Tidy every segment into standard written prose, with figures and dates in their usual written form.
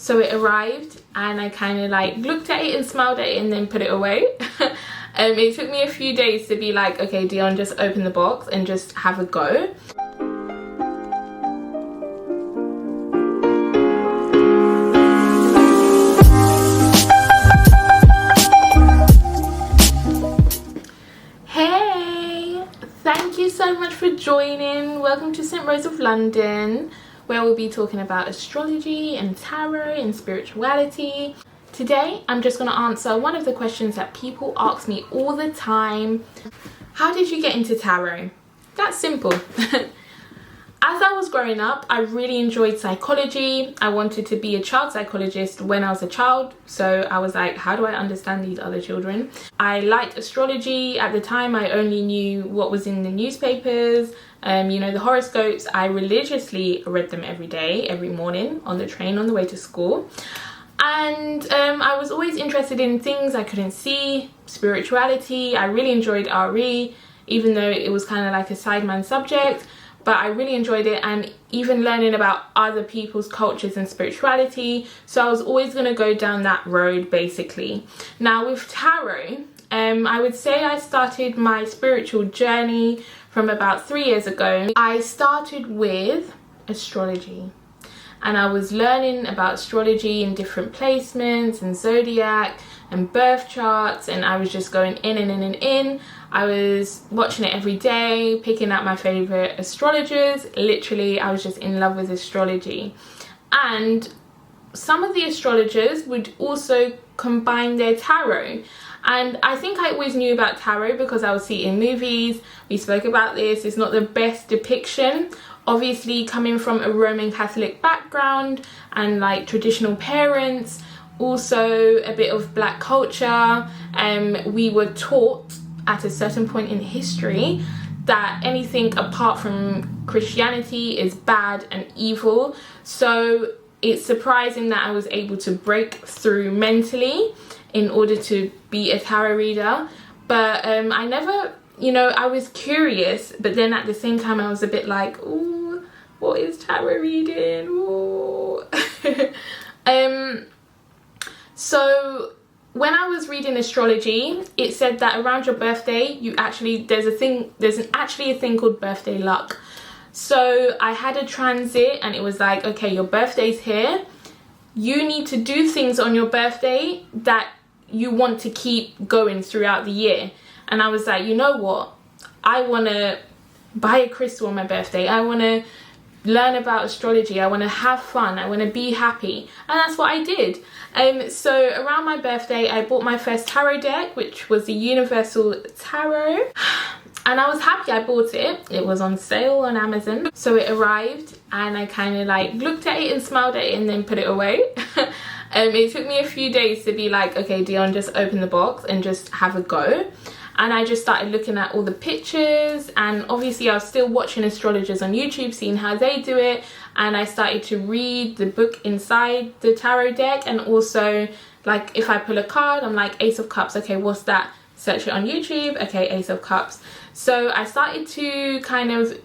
So it arrived and I kind of like looked at it and smiled at it and then put it away. It took me a few days to be like, okay Dion, just open the box and just have a go. Hey, thank you so much for joining. Welcome to St. Rose of London, where we'll be talking about astrology and tarot and spirituality. Today, I'm just going to answer one of the questions that people ask me all the time. How did you get into tarot? That's simple. As I was growing up, I really enjoyed psychology. I wanted to be a child psychologist when I was a child. So I was like, how do I understand these other children? I liked astrology. At the time, I only knew what was in the newspapers. You know, the horoscopes. I religiously read them every day, every morning on the train on the way to school. And I was always interested in things I couldn't see, spirituality. I really enjoyed RE, even though it was kind of like a sideman subject. But I really enjoyed it, and even learning about other people's cultures and spirituality. So I was always going to go down that road, basically. Now with tarot, I would say I started my spiritual journey from about 3 years ago. I started with astrology, and I was learning about astrology in different placements and zodiac and birth charts, and I was just going in and in and in. I was watching it every day, picking out my favorite astrologers. Literally, I was just in love with astrology. And some of the astrologers would also combine their tarot. And I think I always knew about tarot because I would see it in movies. We spoke about this. It's not the best depiction. Obviously, coming from a Roman Catholic background and like traditional parents, also a bit of black culture, we were taught at a certain point in history that anything apart from Christianity is bad and evil. So it's surprising that I was able to break through mentally in order to be a tarot reader. But I never, you know, I was curious, but then at the same time I was a bit like, ooh, what is tarot reading? Ooh. So when I was reading astrology, it said that around your birthday, there's actually a thing called birthday luck. So I had a transit and it was like, okay, your birthday's here. You need to do things on your birthday that you want to keep going throughout the year. And I was like, you know what? I want to buy a crystal on my birthday. I want to learn about astrology. I want to have fun. I want to be happy. And that's what I did. So around my birthday, I bought my first tarot deck, which was the Universal Tarot. And I was happy I bought it. It was on sale on Amazon. So it arrived and I kind of like looked at it and smiled at it and then put it away. It took me a few days to be like, okay Dion, just open the box and just have a go. And I just started looking at all the pictures, and obviously I was still watching astrologers on YouTube, seeing how they do it. And I started to read the book inside the tarot deck, and also like if I pull a card, I'm like Ace of Cups, okay, what's that? Search it on YouTube, okay, Ace of Cups. So I started to kind of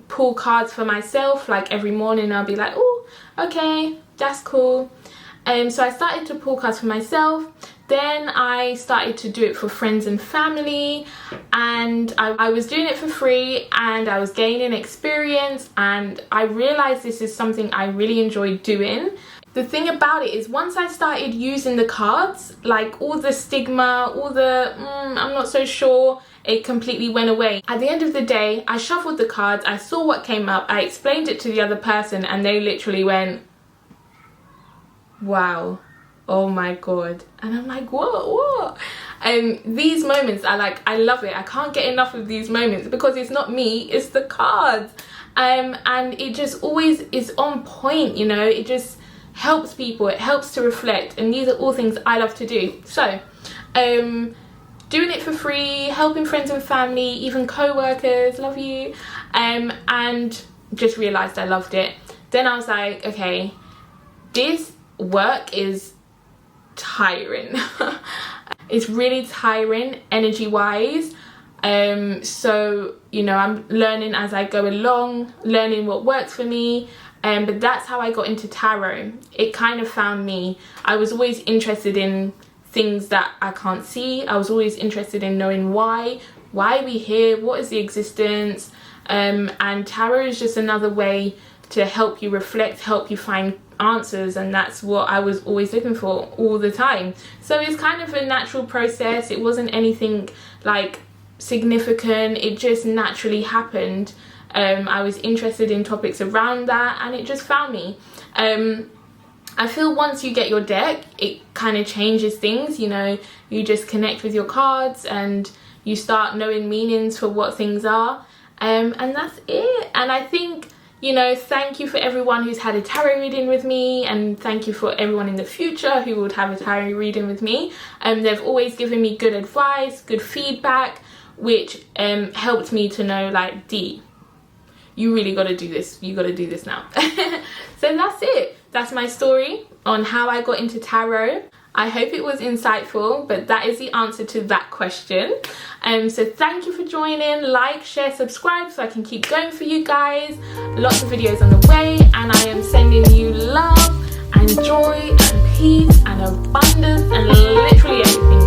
pull cards for myself, like every morning I'll be like, oh, okay, that's cool. So I started to pull cards for myself. Then I started to do it for friends and family, and I was doing it for free and I was gaining experience, and I realized this is something I really enjoy doing. The thing about it is once I started using the cards, like all the stigma, all the I'm not so sure, it completely went away. At the end of the day, I shuffled the cards, I saw what came up, I explained it to the other person and they literally went, wow, oh my god. And I'm like, what? These moments are like, I love it. I can't get enough of these moments because it's not me, it's the cards. And it just always is on point, you know. It just helps people, it helps to reflect, and these are all things I love to do. So doing it for free, helping friends and family, even co-workers, love you, and just realized I loved it. Then I was like, okay, this work is tiring. It's really tiring energy wise. So you know, I'm learning as I go along, learning what works for me, but that's how I got into tarot. It kind of found me. I was always interested in things that I can't see. I was always interested in knowing why are we here, what is the existence, and tarot is just another way to help you reflect, help you find answers, and that's what I was always looking for all the time. So it's kind of a natural process. It wasn't anything like significant, it just naturally happened. I was interested in topics around that and it just found me. I feel once you get your deck, it kind of changes things, you know, you just connect with your cards and you start knowing meanings for what things are, and that's it. And I think, you know, thank you for everyone who's had a tarot reading with me, and thank you for everyone in the future who would have a tarot reading with me. They've always given me good advice, good feedback, which helped me to know, like, Dee, you really got to do this, you got to do this now. So that's it. That's my story on how I got into tarot. I hope it was insightful, but that is the answer to that question. So thank you for joining. Like, share, subscribe so I can keep going for you guys. Lots of videos on the way, and I am sending you love and joy and peace and abundance and literally everything